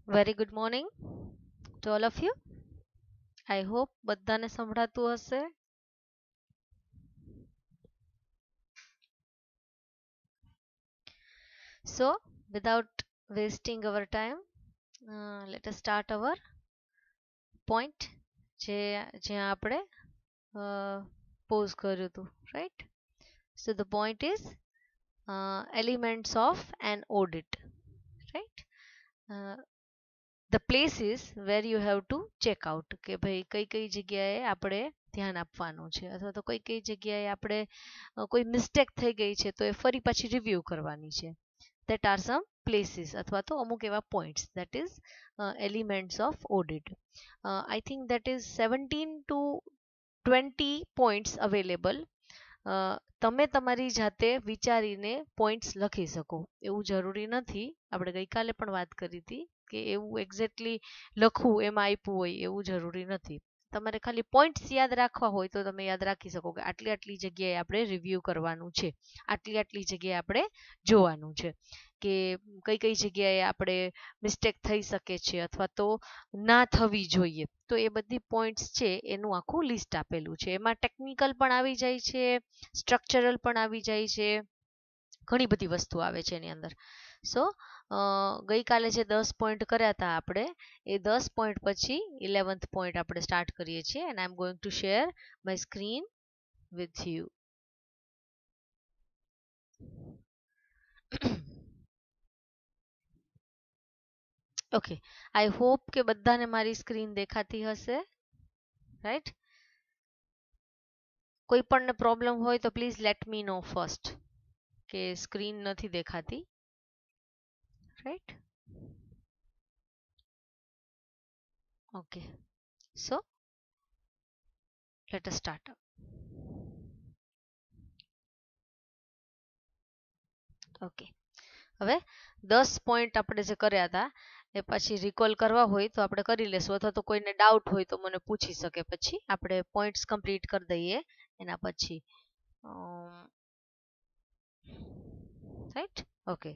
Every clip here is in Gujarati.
Very good morning to all of you. I hope બધાને સંભળાતું હશે. So, without wasting our time, let us start our point જ્યાં આપણે pose કર્યું હતું, right? So the point is elements of an audit, right? The places where you have to check out કે ભાઈ કઈ જગ્યાએ આપણે ધ્યાન આપવાનું છે અથવા તો કઈ જગ્યાએ આપણે કોઈ મિસ્ટેક થઈ ગઈ છે તો એ ફરી પાછી રિવ્યુ કરવાની છે. That are some places અથવા તો અમુક એવા points, that is elements of audit. I think that is 17 to 20 points available. તમે તમારી જાતે વિચારીને પોઈન્ટ્સ લખી શકો એવું જરૂરી નથી. આપણે ગઈકાલે પણ વાત કરી હતી કે એવું એક્ઝેક્ટલી લખવું એમાં આપ્યું હોય એવું જરૂરી નથી. તમારે ખાલી પોઈન્ટ્સ યાદ રાખવા હોય તો તમે યાદ રાખી શકો કે આટલી આટલી જગ્યાએ આપણે રિવ્યુ કરવાનું છે, આટલી આટલી જગ્યાએ આપણે જોવાનું છે કે કઈ જગ્યાએ આપણે મિસ્ટેક થઈ શકે છે અથવા તો ના થવી જોઈએ. તો એ બધી પોઈન્ટ્સ છે એનું આખું લિસ્ટ આપેલું છે. એમાં ટેકનિકલ પણ આવી જાય છે, સ્ટ્રક્ચરલ પણ આવી જાય છે, ઘણી બધી વસ્તુ આવે છે એની અંદર. સો ગઈકાલે જે 10 પોઈન્ટ કર્યા હતા આપણે એ 10 પોઈન્ટ પછી 11th પોઈન્ટ આપણે સ્ટાર્ટ કરીએ છીએ and I am going to share my screen with you. Okay, I hope કે બધાને મારી સ્ક્રીન દેખાતી હશે, રાઈટ? કોઈ પણને પ્રોબ્લેમ હોય તો please let me know first કે સ્ક્રીન નથી દેખાતી, right? Okay, so let us start. Okay, હવે 10 પોઈન્ટ આપણે જે કર્યા હતા એ પછી રિકોલ કરવા હોય તો આપણે કરી લેશું અથવા તો કોઈને ડાઉટ હોય તો મને પૂછી શકે. પછી આપણે પોઈન્ટ્સ કમ્પ્લીટ કરી દઈએ એના પછી, right? Okay,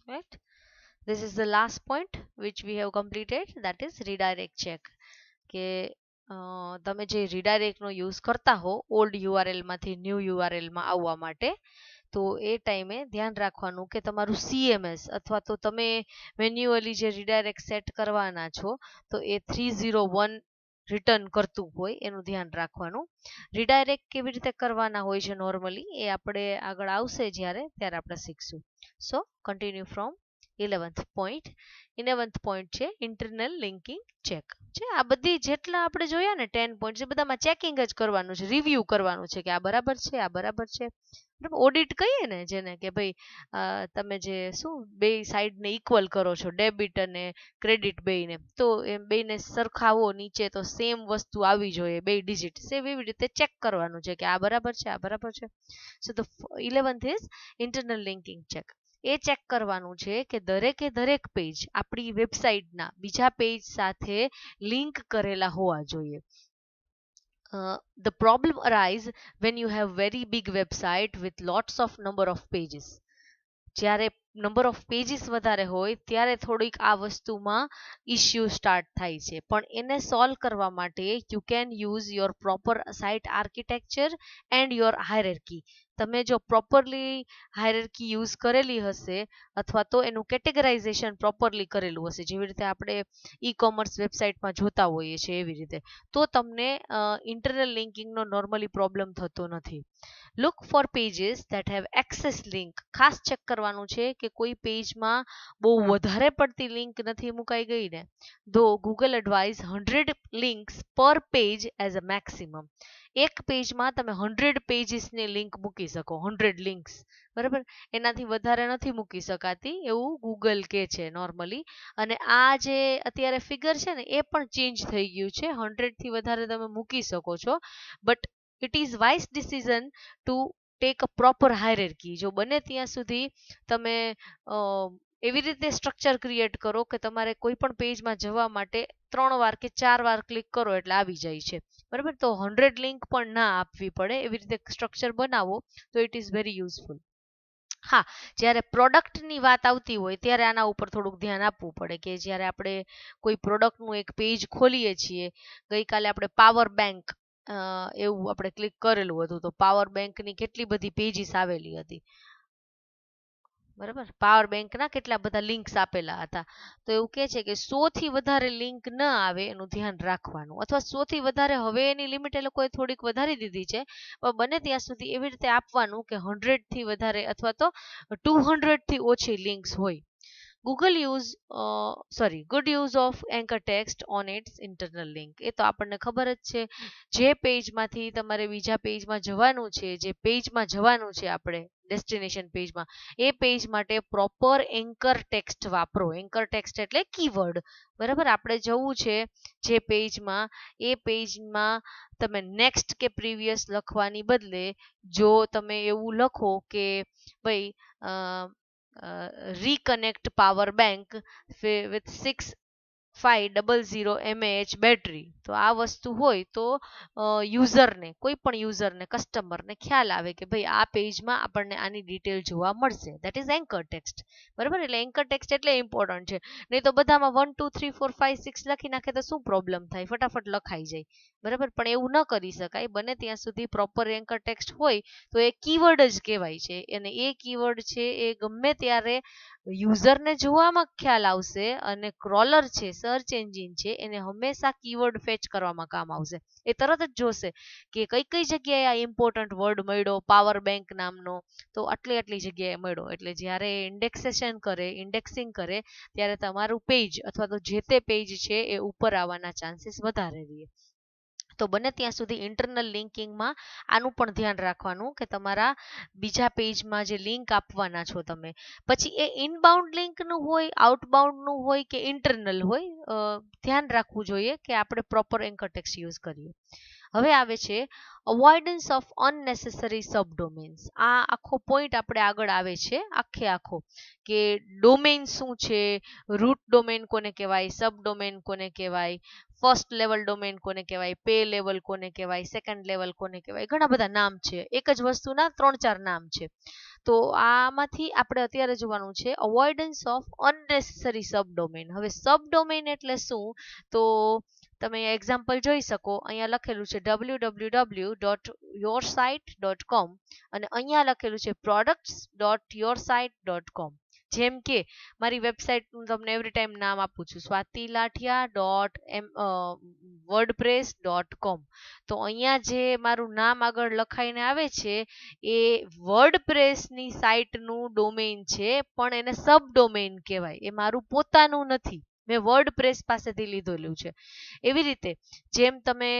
right? This is the last point which we have completed, that is redirect check. કે તમે જે redirect નો યુઝ કરતા હો ઓલ્ડ યુઆરએલ માંથી ન્યૂ યુઆરએલ માં આવવા માટે, તો એ ટાઈમે ધ્યાન રાખવાનું કે તમારું સીએમએસ અથવા તો તમે મેન્યુઅલી જે રીડાયરેક્ટ સેટ કરવાના છો તો એ 301 રિટર્ન કરતું હોય એનું ધ્યાન રાખવાનું. રીડાયરેક્ટ કેવી રીતે કરવાના હોય છે નોર્મલી એ આપણે આગળ આવશે જ્યારે ત્યારે આપણે શીખશું. So continue from 11th point. 11th point છે ઇન્ટરનલ લિંકિંગ ચેક. છે આ બધી જેટલા આપણે જોયા ને 10 પોઈન્ટ છે બધામાં ચેકિંગ જ કરવાનું છે, રિવ્યુ કરવાનું છે કે આ બરાબર છે, આ બરાબર છે. ઓડિટ કહીએ ને જેને કે ભાઈ તમે જે શું બે સાઈડને ઇક્વલ કરો છો, ડેબિટ અને ક્રેડિટ બેયને, તો એમ બેયને સરખાવો નીચે તો સેમ વસ્તુ આવી જોઈએ, બે ડિજિટ સેમ એવી રીતે ચેક કરવાનું છે કે આ બરાબર છે, આ બરાબર છે. So the 11th is internal linking check. એ ચેક કરવાનું છે કે દરેકે દરેક પેજ આપણી વેબસાઇટના બીજા પેજ સાથે લિંક કરેલા હોવા જોઈએ. The problem arise when you have very big website with lots of number of pages. જ્યારે નંબર ઓફ પેજીસ વધારે હોય ત્યારે થોડીક આ વસ્તુમાં ઇશ્યુ સ્ટાર્ટ થાય છે, પણ એને સોલ્વ કરવા માટે you can use your proper site architecture and your hierarchy. તમે જો પ્રોપરલી હાયરાર્કી યુઝ કરેલી હશે અથવા તો એનું કેટેગરાઇઝેશન પ્રોપરલી કરેલું હશે, જેવી રીતે આપણે ઈ કોમર્સ વેબસાઇટમાં જોતા હોઈએ છીએ એવી રીતે, તો તમને ઇન્ટરનલ લિંકિંગનો નોર્મલી પ્રોબ્લેમ થતો નથી. Look four pages that have access link. ખાસ ચેક કરવાનું છે કે કોઈ પેજમાં બહુ વધારે પડતી લિંક નથી મુકાઈ ગઈ ને. ધો ગૂગલ એડવાઇઝ 100 લિંક્સ પર પેજ એઝ અ મેક્સિમમ. એક પેજમાં તમે 100 પેજીસની લિંક મૂકી શકો, 100 લિંક્સ, બરાબર? એનાથી વધારે નથી મૂકી શકાતી એવું ગૂગલ કે છે નોર્મલી. અને આ જે અત્યારે ફિગર છે ને એ પણ ચેન્જ થઈ ગયું છે, 100 થી વધારે તમે મૂકી શકો છો, but it is wise decision to take a proper hierarchy. જો બને ત્યાં સુધી તમે એવી રીતે સ્ટ્રક્ચર ક્રિએટ કરો કે તમારે કોઈ પણ પેજમાં જવા માટે 3 વાર કે 4 વાર ક્લિક કરો એટલે આવી જાય છે, બરાબર. તો 100 લિંક પણ ના આપવી પડે, એવી રીતે સ્ટ્રક્ચર બનાવો તો ઇટ ઇઝ વેરી યુઝફુલ. હા, જ્યારે પ્રોડક્ટની વાત આવતી હોય ત્યારે આના ઉપર થોડુંક ધ્યાન આપવું પડે કે જ્યારે આપણે કોઈ પ્રોડક્ટનું એક પેજ ખોલીએ છીએ, ગઈકાલે આપણે પાવર બેંક એવું આપણે ક્લિક કરેલું હતું, તો પાવર બેંકની કેટલી બધી પેજીસ આવેલી હતી, બરાબર. પાવર બેંકના કેટલા બધા લિંક્સ આપેલા હતા, તો એવું કહે છે કે 100 થી વધારે લિંક ન આવે એનું ધ્યાન રાખવાનું, અથવા 100 થી વધારે, હવે એની લિમિટ એ લોકોએ થોડીક વધારી દીધી છે, પણ બને ત્યાં સુધી એવી રીતે આપવાનું કે 100 થી વધારે અથવા તો 200 થી ઓછી લિંક્સ હોય. Google use good use of anchor text on its internal link. એ તો આપણને ખબર જ છે, જે પેજમાંથી તમારે બીજા પેજમાં જવાનું છે, જે પેજમાં જવાનું છે આપણે ડેસ્ટિનેશન પેજમાં, એ પેજ માટે પ્રોપર એન્કર ટેક્સ્ટ વાપરો. એન્કર ટેક્સ્ટ એટલે કીવર્ડ, બરાબર. આપણે જવું છે જે પેજમાં, એ પેજમાં તમે નેક્સ્ટ કે પ્રીવિયસ લખવાની બદલે જો તમે એવું લખો કે ભાઈ reconnect power bank with 6500 mAh battery, તો આ વસ્તુ હોય તો યુઝરને, કોઈ પણ યુઝરને, કસ્ટમરને ખ્યાલ આવે કે ભાઈ આ પેજમાં આપણને આની ડિટેલ જોવા મળશે. દેટ ઇઝ એન્કર ટેક્સ્ટ, બરાબર. એટલે એન્કર ટેક્સ્ટ એટલે ઇમ્પોર્ટન્ટ છે, નહીં તો બધામાં 1 2 3 4 5 6 લખી નાખે તો શું પ્રોબ્લેમ થાય, ફટાફટ લખાઈ જાય, બરાબર. પણ એવું ન કરી શકાય, બને ત્યાં સુધી પ્રોપર એન્કર ટેક્સ્ટ હોય તો એ કીવર્ડ જ કહેવાય છે, અને એ કીવર્ડ છે એ ગમે ત્યારે યુઝરને જોવામાં ખ્યાલ આવશે, અને ક્રોલર છે, સર્ચ એન્જિન છે, એને હંમેશા કીવર્ડ ફેચ કરવામાં કામ આવશે. એ તરત જ જોશે કે કઈ કઈ જગ્યાએ આ ઇમ્પોર્ટન્ટ વર્ડ મળ્યો પાવર બેંક નામનો, તો આટલી જગ્યાએ મળ્યો, એટલે જ્યારે ઇન્ડેક્સેશન કરે, ઇન્ડેક્સિંગ કરે, ત્યારે તમારું પેજ અથવા તો જે તે પેજ છે એ ઉપર આવવાના ચાન્સીસ વધારે રહે. તો બને ત્યાં સુધી ઇન્ટરનલ લિંકિંગમાં આનું પણ ધ્યાન રાખવાનું કે તમારા બીજા પેજમાં જે લિંક આપવાના છો તમે, પછી એ ઇનબાઉન્ડ લિંકનું હોય, આઉટબાઉન્ડનું હોય કે ઇન્ટરનલ હોય, ધ્યાન રાખવું જોઈએ કે આપણે પ્રોપર એન્કર ટેક્સ્ટ યુઝ કરીએ. હવે આવે છે અવોઇડન્સ ઓફ અનનેસેસરી સબડોમેન્સ. આ આખો પોઈન્ટ આપણે આગળ આવે છે, આખો કે ડોમેન શું છે, રૂટ ડોમેન કોને કહેવાય, સબડોમેન કોને કહેવાય, ફર્સ્ટ લેવલ ડોમેન કોને કહેવાય, પે લેવલ કોને કહેવાય, સેકન્ડ લેવલ કોને કહેવાય, ઘણા બધા નામ છે, એક જ વસ્તુના 3-4 નામ છે. તો આમાંથી આપણે અત્યારે જોવાનું છે અવોઇડન્સ ઓફ અનનેસેસરી સબડોમેન. હવે સબડોમેન એટલે શું, તો તમે એક્ઝામ્પલ જોઈ શકો, અહીંયા લખેલું છે www.yoursite.com અને અહીંયા લખેલું છે products.yoursite.com. જેમ કે મારી વેબસાઇટનું તમને એવરી ટાઈમ નામ આપું છું, swatilathia.wordpress.com. તો અહીંયા જે મારું નામ આગળ લખાઈને આવે છે એ વર્ડપ્રેસની સાઇટનું ડોમેઇન છે, પણ એને સબડોમેઇન કહેવાય, એ મારું પોતાનું નથી, મેં વર્ડપ્રેસ પાસેથી લીધેલું છે. એવી રીતે જેમ તમે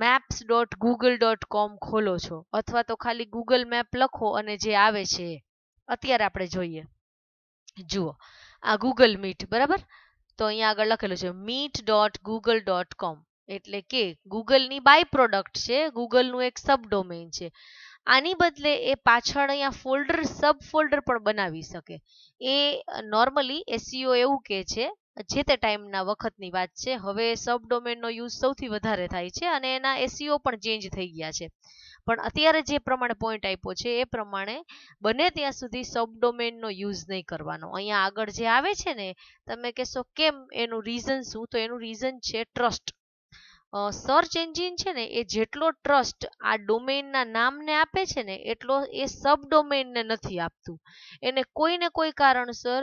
maps.google.com ખોલો છો, અથવા તો ખાલી ગૂગલ મેપ લખો અને જે આવે છે, અત્યારે આપણે જોઈએ, જુઓ આ ગૂગલ મીટ, બરાબર. તો અહીંયા આગળ લખેલું છે meet.google.com, એટલે કે ગૂગલની બાય પ્રોડક્ટ છે, ગૂગલનું એક સબડોમેઇન છે. આની બદલે એ પાછળ અહીંયા ફોલ્ડર, સબ ફોલ્ડર પણ બનાવી શકે. એ નોર્મલી એસઈઓ એવું કહે છે, જે તે ટાઈમના વખતની વાત છે, હવે સબડોમેનનો યુઝ સૌથી વધારે થાય છે અને એના એસઈઓ પણ ચેન્જ થઈ ગયા છે. પણ અત્યારે જે પ્રમાણે પોઈન્ટ આપ્યો છે એ પ્રમાણે બને ત્યાં સુધી સબડોમેનનો યુઝ નહીં કરવાનો. અહીંયા આગળ જે આવે છે ને, તમે કહેશો કેમ, એનું રીઝન શું, તો એનું રીઝન છે ટ્રસ્ટ. સર્ચ એન્જિન છે ને એ જેટલો ટ્રસ્ટ આ ડોમેઇનના નામને આપે છે ને, એટલો એ સબડોમેઇનને નથી આપતું. એને કોઈને કોઈ કારણસર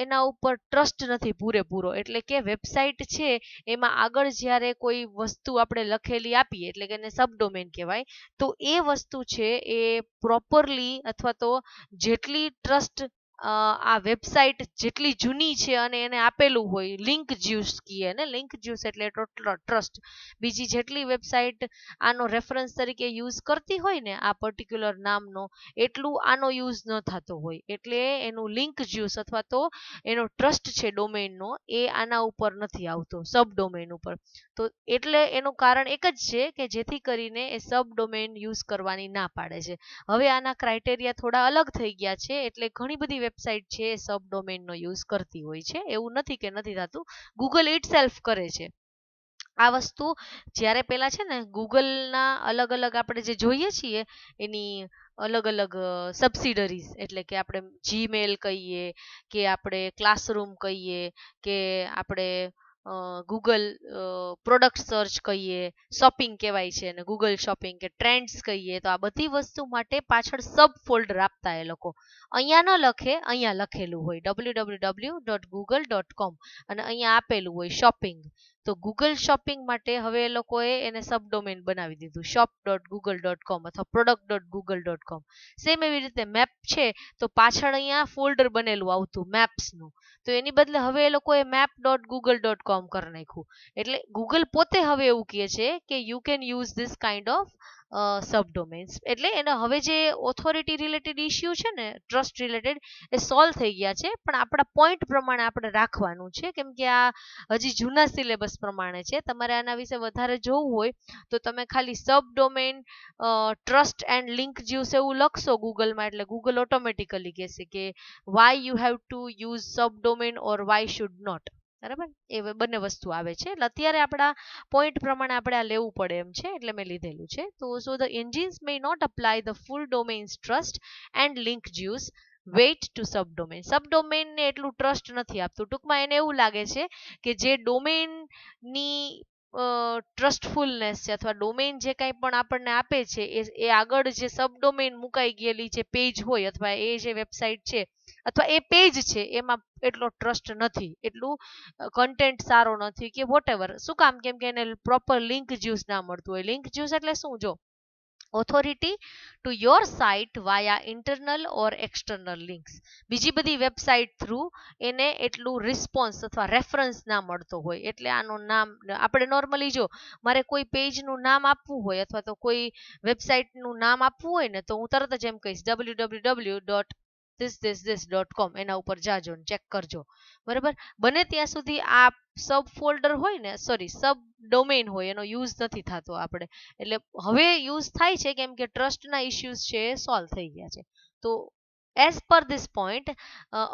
એના ઉપર ટ્રસ્ટ નથી પૂરેપૂરો, એટલે કે વેબસાઇટ છે એમાં આગળ જ્યારે કોઈ વસ્તુ આપણે લખેલી આપીએ, એટલે કે એને સબડોમેઇન કહેવાય, તો એ વસ્તુ છે એ પ્રોપરલી, અથવા તો જેટલી ટ્રસ્ટ આ વેબસાઇટ જેટલી જૂની છે અને એને આપેલું હોય, લિંક જ્યુસ કહીએ ને, લિંક જ્યુસ એટલે ટ્રસ્ટ, બીજી જેટલી વેબસાઇટ આનો રેફરન્સ તરીકે યુઝ કરતી હોય ને આ પર્ટિક્યુલર નામનો, એટલું આનો યુઝ ન થતો હોય, એટલે એનું લિંક જ્યુસ અથવા તો એનો ટ્રસ્ટ છે ડોમેઇનનો, એ આના ઉપર નથી આવતો, સબડોમેઇન ઉપર. તો એટલે એનું કારણ એક જ છે કે જેથી કરીને એ સબડોમેઇન યુઝ કરવાની ના પાડે છે. હવે આના ક્રાઇટેરિયા થોડા અલગ થઈ ગયા છે, એટલે ઘણી બધી વેબસાઇટ છે એ સબ ડોમેનનો યુઝ કરતી હોય છે. એવું નથી કે નથી થતું, ગૂગલ ઇટસેલ્ફ કરે છે આ વસ્તુ. જ્યારે પેલા છે ને ગૂગલના અલગ અલગ આપણે જે જોઈએ છીએ એની અલગ અલગ સબસિડરીઝ, એટલે કે આપણે જીમેલ કહીએ કે આપણે ક્લાસરૂમ કહીએ કે આપણે ગૂગલ પ્રોડક્ટ સર્ચ કહીએ, શોપિંગ કહેવાય છે અને ગૂગલ શોપિંગ કે ટ્રેન્ડ્સ કહીએ, તો આ બધી વસ્તુ માટે પાછળ સબ ફોલ્ડર આપતા એ લોકો. અહીંયા ન લખે, અહીંયા લખેલું હોય www.google.com અને અહીંયા આપેલું હોય શોપિંગ. તો ગૂગલ શોપિંગ માટે હવે એ લોકોએ એને સબડોમેન બનાવી દીધું shop.google.com અથવા product.google.com. સેમ એવી રીતે મેપ છે તો પાછળ અહીંયા ફોલ્ડર બનેલું આવતું મેપ્સનું, તો એની બદલે હવે એ લોકોએ map.google.com કરી નાખ્યું. એટલે ગૂગલ પોતે હવે એવું કહે છે કે you can use this kind of subdomains. એટલે એને હવે જે ઓથોરિટી રિલેટેડ ઇસ્યુ છે ને ટ્રસ્ટ રિલેટેડ એ સોલ્વ થઈ ગયા છે, પણ આપણા પોઈન્ટ પ્રમાણે આપણે રાખવાનું છે, કેમ કે આ હજી જૂના સિલેબસ પ્રમાણે છે. તમારે આના વિશે વધારે જોવું હોય તો તમે ખાલી subdomain trust and link juice એવું લખશો ગૂગલમાં, એટલે ગૂગલ ઓટોમેટિકલી કહેશે કે why you have to use subdomain or why should not. બરાબર, એ બંને વસ્તુ આવે છે. એટલે અત્યારે આપણા પોઈન્ટ પ્રમાણે આપણે આ લેવું પડે એમ છે, એટલે મેં લીધેલું છે. તો so the engines may not apply the full domains trust and link juice weight to subdomain. સબડોમેનને એટલું ટ્રસ્ટ નથી આપતું. ટૂંકમાં એને એવું લાગે છે કે જે ડોમેનની ટ્રસ્ટફુલનેસ છે અથવા ડોમેન જે કંઈ પણ આપણને આપે છે એ આગળ જે સબડોમેન મુકાઈ ગયેલી જે પેજ હોય અથવા એ જે વેબસાઇટ છે અથવા એ પેજ છે એમાં એટલો ટ્રસ્ટ નથી, એટલું કન્ટેન્ટ સારો નથી કે વોટેવર. શું કામ? કેમ કે એને પ્રોપર લિંક જ્યુસ ના મળતું હોય. લિંક જ્યુસ એટલે શું? જો authority to your site via internal or external links. બીજી બધી વેબસાઇટ થ્રુ એને એટલું રિસ્પોન્સ અથવા રેફરન્સ ના મળતો હોય. એટલે આનું નામ આપણે નોર્મલી જો મારે કોઈ પેજનું નામ આપવું હોય અથવા તો કોઈ વેબસાઇટનું નામ આપવું હોય ને, તો હું તરત જ એમ કહીશ www.this.com, એના ઉપર જાજો ને ચેક કરજો. બરાબર, બને ત્યાં સુધી આ સબ ફોલ્ડર હોય ને, સોરી સબ ડોમેન હોય, એનો યુઝ નથી થતો આપણે. એટલે હવે યુઝ થાય છે કેમ કે ટ્રસ્ટના ઇશ્યુઝ છે એ સોલ્વ થઈ ગયા છે. તો as per this point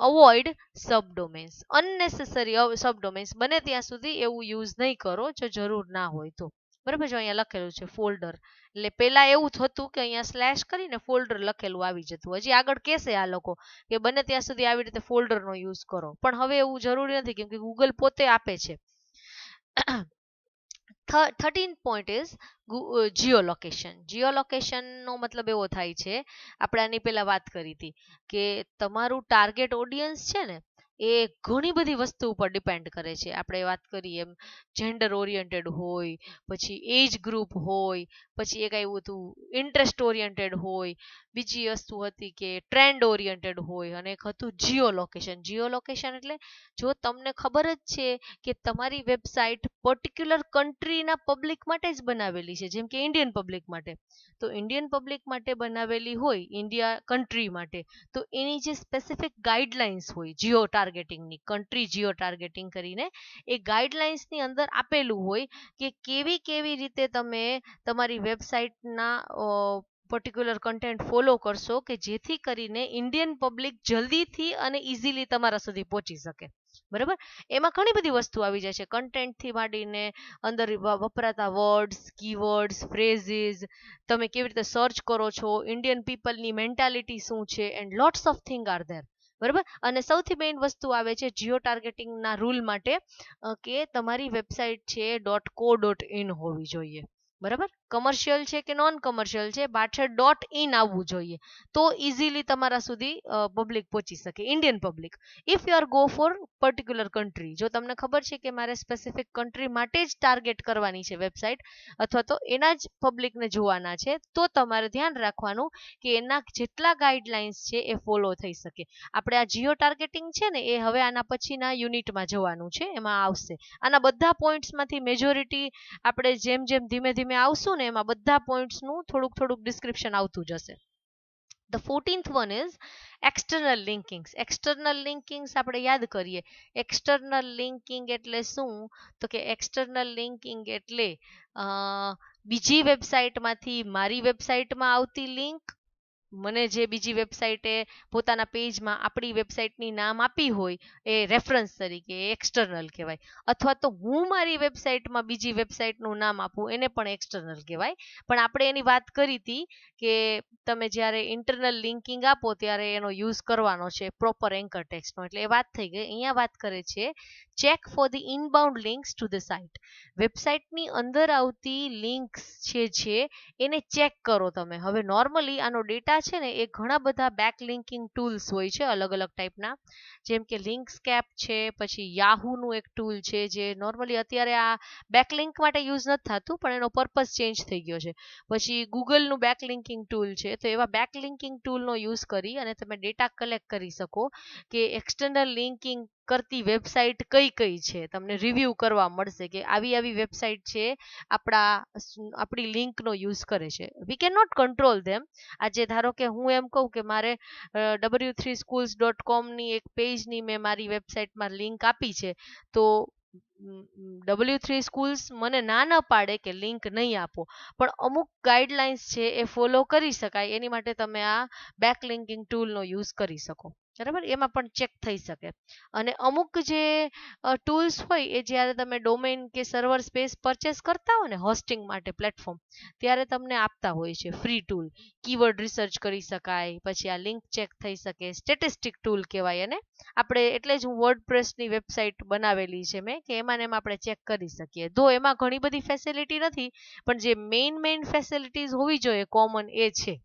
avoid subdomains, unnecessary subdomains બને ત્યાં સુધી એવું યુઝ નહીં કરો જો જરૂર ના હોય તો. બરાબર, જો અહીંયા લખેલું છે ફોલ્ડર, એટલે પેલા એવું થતું કે અહીંયા સ્લેશ કરીને ફોલ્ડર લખેલું આવી જતું. હજી આગળ કહેશે આ લોકો કે બને ત્યાં સુધી આવી રીતે ફોલ્ડરનો યુઝ કરો, પણ હવે એવું જરૂરી નથી કેમ કે ગૂગલ પોતે આપે છે. 13th point is જીઓલોકેશન. જીઓલોકેશનનો મતલબ એવો થાય છે, આપણે આની પહેલા વાત કરી હતી કે તમારું ટાર્ગેટ ઓડિયન્સ છે ને એ ઘણી બધી વસ્તુ ઉપર ડિપેન્ડ કરે છે. આપણે વાત કરીએ એમ જેન્ડર ઓરિએન્ટેડ હોય, પછી એજ ગ્રુપ હોય, પછી એક આવ્યું હતું ઇન્ટરેસ્ટ ઓરિએન્ટેડ હોય, બીજી વસ્તુ હતી કે ટ્રેન્ડ ઓરિએન્ટેડ હોય, અને એક હતું જીઓલોકેશન. જીઓલોકેશન એટલે જો તમને ખબર જ છે કે તમારી વેબસાઇટ પર્ટિક્યુલર કન્ટ્રીના પબ્લિક માટે જ બનાવેલી છે, જેમ કે ઇન્ડિયન પબ્લિક માટે, તો ઇન્ડિયન પબ્લિક માટે બનાવેલી હોય, ઇન્ડિયા કન્ટ્રી માટે, તો એની જે સ્પેસિફિક ગાઈડલાઇન્સ હોય જીઓ ટાર્ગેટિંગની, કન્ટ્રી જીઓ ટાર્ગેટિંગ કરીને એ ગાઈડલાઇન્સની અંદર આપેલું હોય કે કેવી કેવી રીતે તમે તમારી વેબસાઇટના પર્ટિક્યુલર કન્ટેન્ટ ફોલો કરશો કે જેથી કરીને ઇન્ડિયન પબ્લિક જલ્દીથી અને ઇઝીલી તમારા સુધી પહોંચી શકે. બરાબર, એમાં ઘણી બધી વસ્તુ આવી જાય છે, કન્ટેન્ટથી માંડીને અંદર વપરાતા વર્ડ્સ, કીવર્ડ્સ, ફ્રેઝીસ, તમે કેવી રીતે સર્ચ કરો છો, ઇન્ડિયન પીપલની મેન્ટાલિટી શું છે, and lots of thing are there. બરાબર, અને સૌથી મેઇન વસ્તુ આવે છે જીઓ ટાર્ગેટિંગના રૂલ માટે કે તમારી વેબસાઇટ છે .co.in હોવી જોઈએ. બરાબર, કમર્શિયલ છે કે નોન કમર્શિયલ છે, પાછળ .in આવવું જોઈએ, તો ઇઝીલી તમારા સુધી પબ્લિક પહોંચી શકે, Indian public. If you are go for particular country, જો તમને ખબર છે કે મારે સ્પેસિફિક કન્ટ્રી માટે જ ટાર્ગેટ કરવાની છે વેબસાઇટ અથવા તો એના જ પબ્લિકને જોવાના છે, તો તમારે ધ્યાન રાખવાનું કે એના જેટલા ગાઈડલાઇન્સ છે એ ફોલો થઈ શકે. આપણે આ જીઓ ટાર્ગેટિંગ છે ને એ હવે આના પછીના યુનિટમાં જોવાનું છે, એમાં આવશે. આના બધા પોઈન્ટ્સમાંથી મેજોરિટી આપણે જેમ જેમ ધીમે ધીમે આવશું ને એમાં બધા પોઈન્ટ્સનું થોડુંક થોડુંક ડિસ્ક્રિપ્શન આવતું જશે. The 14th one is external linkings. External linkings આપણે યાદ કરીએ, external linking એટલે શું? તો કે external linking એટલે બીજી વેબસાઇટમાંથી મારી વેબસાઇટમાં આવતી લિંક, મને જે બીજી વેબસાઇટે પોતાના પેજમાં આપણી વેબસાઇટની નામ આપી હોય એ રેફરન્સ તરીકે એક્સટર્નલ કહેવાય, અથવા તો હું મારી વેબસાઇટમાં બીજી વેબસાઇટનું નામ આપું એને પણ એક્સટર્નલ કહેવાય. પણ આપણે એની વાત કરી હતી કે તમે જ્યારે ઇન્ટરનલ લિંકિંગ આપો ત્યારે એનો યુઝ કરવાનો છે પ્રોપર એન્કર ટેક્સ્ટનો, એટલે એ વાત થઈ ગઈ. અહીંયા વાત કરે છે check for the inbound links to the site. વેબસાઇટની અંદર આવતી લિંક્સ છે એને ચેક કરો તમે. હવે નોર્મલી આનો ડેટા છે ને એ ઘણા બધા બેક લિંકિંગ ટૂલ્સ હોય છે અલગ અલગ ટાઈપના, જેમ કે લિંકસ્કેપ છે, પછી યાહૂનું એક ટૂલ છે જે નોર્મલી અત્યારે આ બેકલિંક માટે યુઝ નથી થતું પણ એનો પર્પઝ ચેન્જ થઈ ગયો છે. પછી ગૂગલનું બેકલિંકિંગ ટૂલ છે. તો એવા બેકલિંકિંગ ટૂલનો યુઝ કરી અને તમે ડેટા કલેક્ટ કરી શકો કે એક્સટર્નલ લિંકિંગ કરતી વેબસાઇટ કઈ કઈ છે. તમને રિવ્યૂ કરવા મળશે કે આવી આવી વેબસાઇટ છે આપણી લિંકનો યુઝ કરે છે. વી કેન નોટ કંટ્રોલ ધેમ. આજે ધારો કે હું એમ કહું કે મારે w3schools.com એક પેજની મેં મારી વેબસાઇટમાં લિંક આપી છે, તો W3 Schools મને ના ન પાડે કે લિંક નહીં આપો, પણ અમુક ગાઈડલાઇન્સ છે એ ફોલો કરી શકાય. એની માટે તમે આ બેકલિંકિંગ ટૂલનો યુઝ કરી શકો. બરાબર, એમાં પણ ચેક થઈ શકે. અને અમુક જે ટૂલ્સ હોય એ જ્યારે તમે ડોમેન કે સર્વર સ્પેસ પરચેસ કરતા હો ને હોસ્ટિંગ માટે પ્લેટફોર્મ, ત્યારે તમને આપતા હોય છે ફ્રી ટૂલ. કીવર્ડ રિસર્ચ કરી શકાય, પછી આ લિંક ચેક થઈ શકે, સ્ટેટિસ્ટિક ટૂલ કહેવાય એને. આપણે એટલે જ હું વર્ડપ્રેસની વેબસાઇટ બનાવેલી છે મેં કે એમાં ને એમાં આપણે ચેક કરી શકીએ. ધો એમાં ઘણી બધી ફેસિલિટી નથી, પણ જે મેઇન ફેસિલિટીઝ હોવી જોઈએ કોમન એ છે.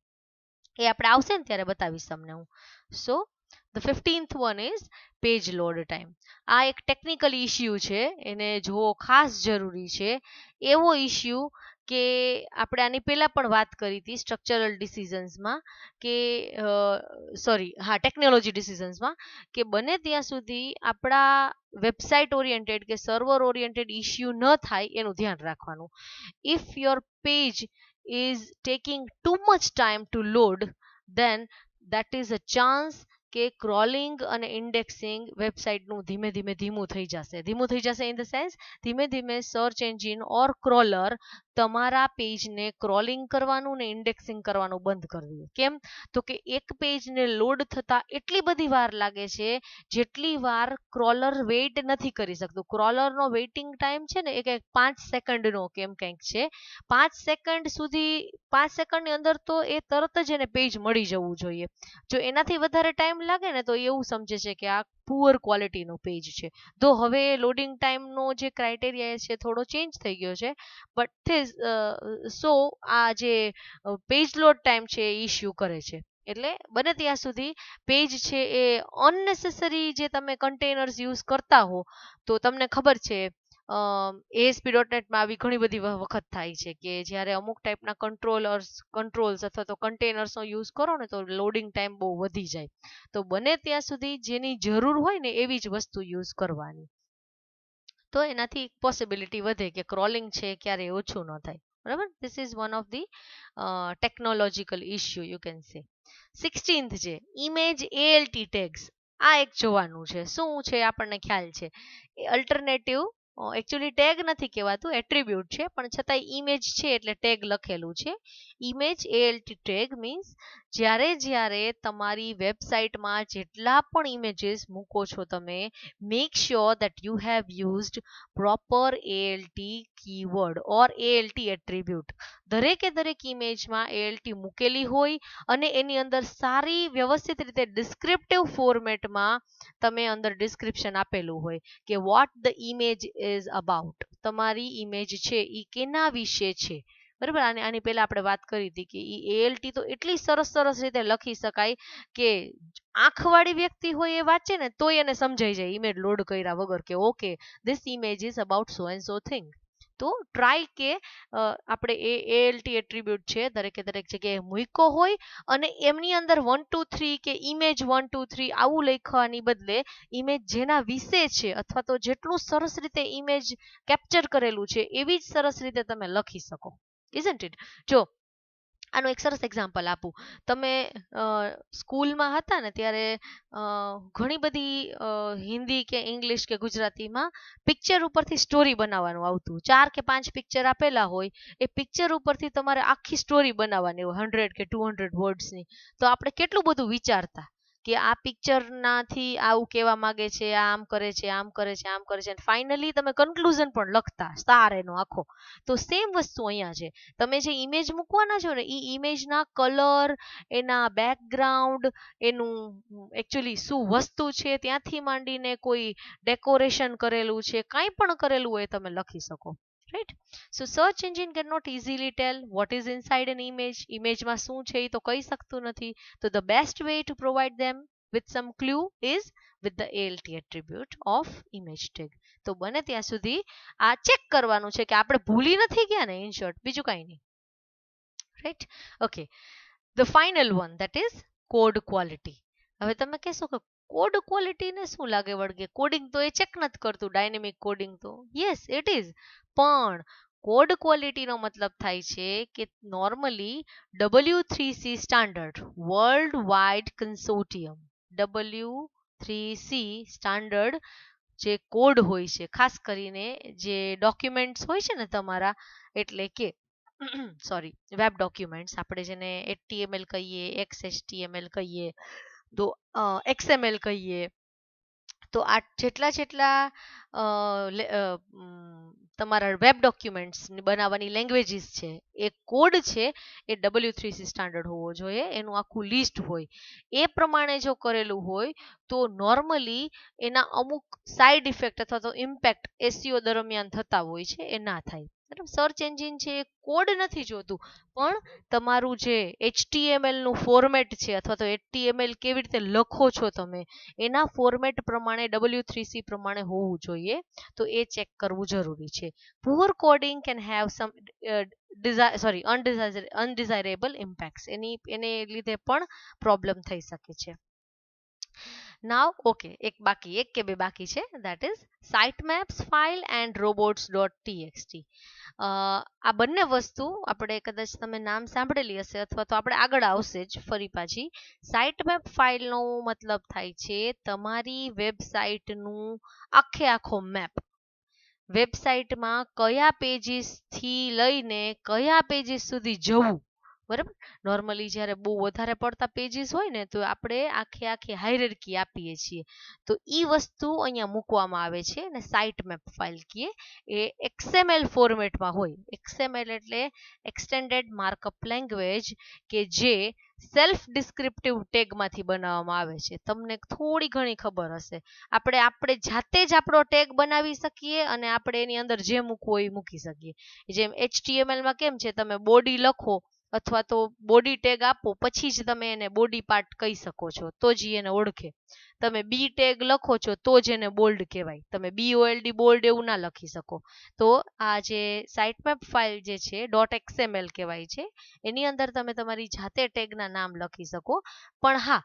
એ આપણે આવશે ને ત્યારે બતાવીશ તમને હું. So the 15th one is page load time. આ એક ટેકનિકલ ઇશ્યુ છે, એને જોવો ખાસ જરૂરી છે. એવો ઇશ્યુ કે આપણે આની પહેલા પણ વાત કરી હતી સ્ટ્રક્ચરલ ડિસિઝન્સમાં કે ટેકનોલોજી ડિસિઝન્સમાં, કે બને ત્યાં સુધી આપણા વેબસાઇટ ઓરિએન્ટેડ કે સર્વર ઓરિએન્ટેડ ઇશ્યુ ન થાય એનું ધ્યાન રાખવાનું. If your page is taking too much time to load, then that is a chance કે ક્રોલિંગ અને ઇન્ડેક્સિંગ વેબસાઇટનું ધીમે ધીમે ધીમું થઈ જશે. ધીમું થઈ જશે ઇન ધ સેન્સ ધીમે ધીમે સર્ચ એન્જિન ઓર ક્રોલર તમારા પેજને ક્રોલિંગ કરવાનું ને ઇન્ડેક્સિંગ કરવાનું બંધ કરી દે. કેમ? તો કે એક પેજને લોડ થતા એટલી બધી વાર લાગે છે જેટલી વાર ક્રોલર વેઇટ નથી કરી શકતું. ક્રોલરનો વેઇટિંગ ટાઈમ છે ને એ કંઈક 5 સેકન્ડનો કેમ કંઈક છે. 5 સેકન્ડ સુધી 5 સેકન્ડની અંદર તો એ તરત જ એને પેજ મળી જવું જોઈએ. જો એનાથી વધારે ટાઈમ લાગે ને તો એવું સમજે છે કે આ પુઅર ક્વોલિટીનો પેજ છે. તો હવે લોડિંગ ટાઈમનો જે ક્રાઇટેરિયા છે થોડો ચેન્જ થઈ ગયો છે, બટ સો આ જે પેજ લોડ ટાઈમ છે એ ઇશ્યુ કરે છે. એટલે બને ત્યાં સુધી પેજ છે એ અનનેસેસરી જે તમે કન્ટેનર્સ યુઝ કરતા હો, તો તમને ખબર છે ASP.NETમાં આવી ઘણી બધી વખત થાય છે કે જ્યારે અમુક ટાઈપના કંટ્રોલ્સ અથવા તો કન્ટેનર્સનો યુઝ કરો ને તો લોડિંગ ટાઈમ બહુ વધી જાય. તો બને ત્યાં સુધી જેની જરૂર હોય ને એવી જ વસ્તુ યુઝ કરવાની, તો એનાથી પોસિબિલિટી વધે કે ક્રોલિંગ છે ક્યારેય ઓછું ન થાય. બરાબર, this is one of the technological issue you can say. 16th છે ઇમેજ ALT ટેગ્સ. આ એક જોવાનું છે. શું છે આપણને ખ્યાલ છે, અલ્ટરનેટિવ એકચ્યુઅલી ટેગ નથી કહેવાતું, એટ્રીબ્યુટ છે, પણ છતાંય ઇમેજ છે એટલે ટેગ લખેલું છે. ઇમેજ ALT ટેગ મીન્સ જ્યારે તમારી વેબસાઇટમાં જેટલા પણ ઇમેજીસ મૂકો છો તમે, make sure that you have used proper ALT keyword or ALT attribute. દરેક ઇમેજમાં ALT મૂકેલી હોય અને એની અંદર સારી વ્યવસ્થિત રીતે ડિસ્ક્રિપ્ટિવ ફોર્મેટમાં તમે અંદર ડિસ્ક્રિપ્શન આપેલું હોય કે vote the image is about. તમારી ઇમેજ છે એ કેના વિશે છે. બરાબર, આની પહેલા આપણે વાત કરી હતી કે ALT તો એટલી સરસ રીતે લખી શકાય કે આંખવાળી વ્યક્તિ હોય એ વાંચે ને તોય એને સમજાઈ જાય ઇમેજ લોડ કર્યા વગર કે okay this image is about so and so thing. તો ટ્રાય કે આપણે ALT એટ્રીબ્યુટ છે દરેક જગ્યાએ મૂક્યો હોય અને એમની અંદર 1 2 3 કે ઇમેજ 1 2 3 આવું લખવાની બદલે ઇમેજ જેના વિશે છે અથવા તો જેટલું સરસ રીતે ઇમેજ કેપ્ચર કરેલું છે એવી જ સરસ રીતે તમે લખી શકો. isn't it? જો આનું એક સરસ એક્ઝામ્પલ આપું. તમે સ્કૂલમાં હતા ને ત્યારે ઘણી બધી હિન્દી કે ઇંગ્લિશ કે ગુજરાતીમાં પિક્ચર ઉપરથી સ્ટોરી બનાવવાનું આવતું. 4 કે 5 પિક્ચર આપેલા હોય, એ પિક્ચર ઉપરથી તમારે આખી સ્ટોરી બનાવવાની હોય 100 કે 200 વર્ડ્સની. તો આપણે કેટલું બધું વિચારતા કે આ પિક્ચરનાથી આવું કહેવા માંગે છે, આમ કરે છે, આમ કરે છે, આમ કરે છે, અને ફાઇનલી તમે કન્ક્લુઝન પણ લખતા સાર એનો આખો. તો સેમ વસ્તુ અહીંયા છે. તમે જે ઇમેજ મૂકવાના છો ને એ ઇમેજના કલર, એના બેકગ્રાઉન્ડ, એનું એકચ્યુઅલી શું વસ્તુ છે ત્યાંથી માંડીને કોઈ ડેકોરેશન કરેલું છે, કાંઈ પણ કરેલું હોય તમે લખી શકો. Right. So search engine can not easily tell what is inside an image. ઇમેજમાં શું છે એ તો કહી શકતું નથી. તો the best way to provide them with some clue is with the ALT attribute of image tag. તો બને ત્યાં સુધી આ ચેક કરવાનું છે કે આપણે ભૂલી નથી ગયા ને, ઇન શોર્ટ બીજું કાંઈ નહીં. Right. Okay, the final one that is code quality. હવે તમે કહેશો કે કોડ ક્વોલિટીને શું લાગે વળગે, કોડિંગ તો એ ચેક નથી કરતું, ડાયનેમિક કોડિંગ તો યસ ઇટ ઇઝ. પણ કોડ ક્વોલિટીનો મતલબ થાય છે કે normally W3C standard, world wide consortium, W3C standard જે કોડ હોય છે, ખાસ કરીને જે ડોક્યુમેન્ટ્સ હોય છે ને તમારા, એટલે કે સોરી વેબ ડોક્યુમેન્ટ્સ, આપણે જેને HTML કહીએ, XHTML કહીએ, તો XML કહીએ, તો આ જેટલા જેટલા તમારા વેબ ડોક્યુમેન્ટ્સ બનાવવાની લેંગ્વેજીસ છે, એ કોડ છે એ W3C સ્ટાન્ડર્ડ હોવો જોઈએ, એનું આખું લિસ્ટ હોય. એ પ્રમાણે જો કરેલું હોય તો નોર્મલી એના અમુક સાઇડ ઇફેક્ટ અથવા તો ઇમ્પેક્ટ SEO દરમિયાન થતા હોય છે, એ ના થાય. સર્ચ એન્જિન છે એ કોડ નથી જોતું, પણ તમારું જે HTML નું ફોર્મેટ છે અથવા તો HTML કેવી રીતે લખો છો તમે, એના ફોર્મેટ પ્રમાણે W3C પ્રમાણે હોવું જોઈએ. તો એ ચેક કરવું જરૂરી છે. Poor coding can have some undesirable impacts, એને લીધે પણ પ્રોબ્લેમ થઈ શકે છે. નાવ ઓકે, એક કે બે બાકી છે, that is sitemaps file and robots.txt. આ બંને વસ્તુ આપણે કદાચ તમે નામ સાંભળેલી હશે અથવા તો આપણે આગળ આવશે જ ફરી પાછી. સાઇટમેપ ફાઇલનો મતલબ થાય છે તમારી વેબસાઇટનું આખો મેપ. વેબસાઇટમાં કયા પેજીસથી લઈને કયા પેજીસ સુધી જવું, બરાબર. નોર્મલી જ્યારે બહુ વધારે પડતા પેજીસ હોય ને તો આપણે આખી હાયરાર્કી આપીએ છીએ, તો એ વસ્તુ અહીંયા મૂકવામાં આવે છે અને સાઇટ મેપ ફાઇલ કહીએ. એ XML ફોર્મેટમાં હોય. XML એટલે એક્સટેન્ડેડ માર્કઅપ લેંગ્વેજ, કે જે સેલ્ફ ડિસ્ક્રિપ્ટિવ ટેગમાંથી બનાવવામાં આવે છે. તમને થોડી ઘણી ખબર હશે, આપણે જાતે જ આપણો ટેગ બનાવી શકીએ અને આપણે એની અંદર જે મૂકવું હોય એ મૂકી શકીએ. જેમ HTML માં કેમ છે, તમે બોડી લખો અથવા તો બોડી ટેગ આપો, પછી જ તમે એને બોડી પાર્ટ કહી શકો છો, તો જ એને ઓળખે. તમે બી ટેગ લખો છો તો જ એને બોલ્ડ કહેવાય, તમે BOLD બોલ્ડ એવું ના લખી શકો. તો આ જે સાઇટમેપ ફાઇલ જે છે .xml કહેવાય છે, એની અંદર તમે તમારી જાતે ટેગના નામ લખી શકો. પણ હા,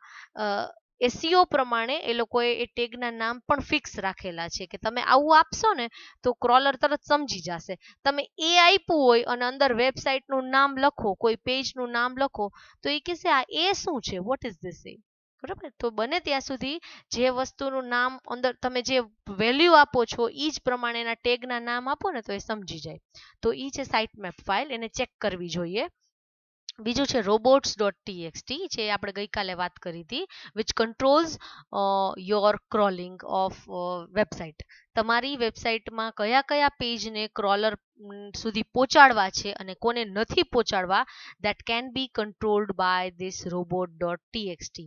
SEO પ્રમાણે એ લોકોએ એ ટેગના નામ પણ ફિક્સ રાખેલા છે કે તમે આવું આપશો ને તો ક્રોલર તરત સમજી જશે. તમે એ આપ્યું હોય અને અંદર વેબસાઇટનું નામ લખો, કોઈ પેજનું નામ લખો, તો એ કહેશે આ એ શું છે, વોટ ઇઝ ધીસ એ. બરાબર. તો બને ત્યાં સુધી જે વસ્તુનું નામ અંદર તમે જે વેલ્યુ આપો છો એ જ પ્રમાણેના ટેગના નામ આપો ને તો એ સમજી જાય. તો એ છે સાઇટમેપ ફાઇલ, એને ચેક કરવી જોઈએ. બીજું છે robots.txt, જે આપણે ગઈકાલે વાત કરી હતી, which controls your crawling of website. તમારી વેબસાઇટમાં કયા કયા પેજને ક્રોલર સુધી પહોંચાડવા છે અને કોને નથી પહોંચાડવા, that can be controlled by this robot.txt.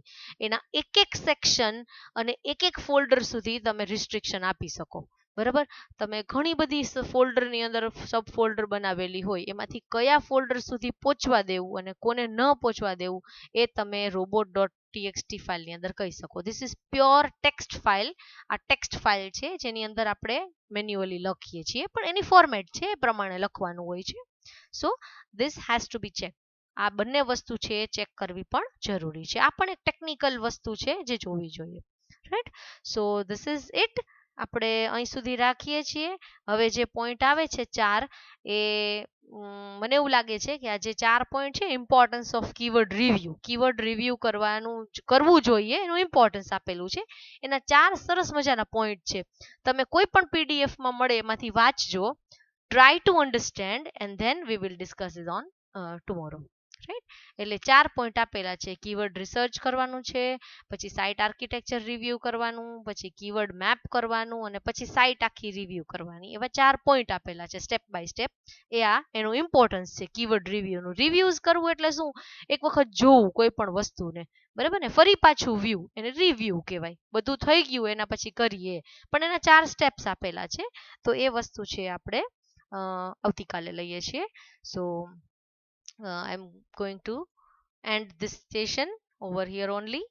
એના એક સેક્શન અને એક ફોલ્ડર સુધી તમે રિસ્ટ્રિક્શન આપી શકો. બરાબર. તમે ઘણી બધી ફોલ્ડરની અંદર સબ ફોલ્ડર બનાવેલી હોય, એમાંથી કયા ફોલ્ડર સુધી પહોંચવા દેવું અને કોને ન પહોંચવા દેવું એ તમે robot.txt ફાઇલની અંદર કહી શકો. This is pure text file. આ ટેક્સ્ટ ફાઇલ છે જેની અંદર આપણે મેન્યુઅલી લખીએ છીએ, પણ એની ફોર્મેટ છે એ પ્રમાણે લખવાનું હોય છે. So this has to be check. આ બંને વસ્તુ છે એ ચેક કરવી પણ જરૂરી છે. આ પણ એક ટેકનિકલ વસ્તુ છે જે જોવી જોઈએ. Right. So this is it. આપણે અહીં સુધી રાખીએ છીએ. હવે જે પોઈન્ટ આવે છે 4, એ મને એવું લાગે છે કે આ જે 4 પોઈન્ટ છે, ઇમ્પોર્ટન્સ ઓફ કીવર્ડ રિવ્યુ કરવું જોઈએ, એનું ઇમ્પોર્ટન્સ આપેલું છે. એના 4 સરસ મજાના પોઈન્ટ છે. તમે કોઈ પણ પીડીએફમાં મળે એમાંથી વાંચજો, try to understand and then we will discuss it on tomorrow. Right? એટલે 4 પોઈન્ટ આપેલા છે. કીવર્ડ રિસર્ચ કરવાનું છે, પછી સાઇટ આર્કિટેક્ચર રિવ્યુ કરવાનું, પછી કીવર્ડ મેપ કરવાનું, અને પછી સાઇટ આખી રિવ્યુ કરવાની. એવા 4 પોઈન્ટ આપેલા છે સ્ટેપ બાય સ્ટેપ. એ આ એનું ઇમ્પોર્ટન્સ છે કીવર્ડ રિવ્યુનું. રિવ્યુઝ કરવું એટલે શું? એક વખત જોવું કોઈ પણ વસ્તુને, બરાબર ને, ફરી પાછું વ્યૂ, એને રિવ્યુ કહેવાય. બધું થઈ ગયું એના પછી કરીએ, પણ એના 4 સ્ટેપ્સ આપેલા છે. તો એ વસ્તુ છે આપણે આવતીકાલે લઈએ છીએ. સો આઈ એમ going to end this session over here only.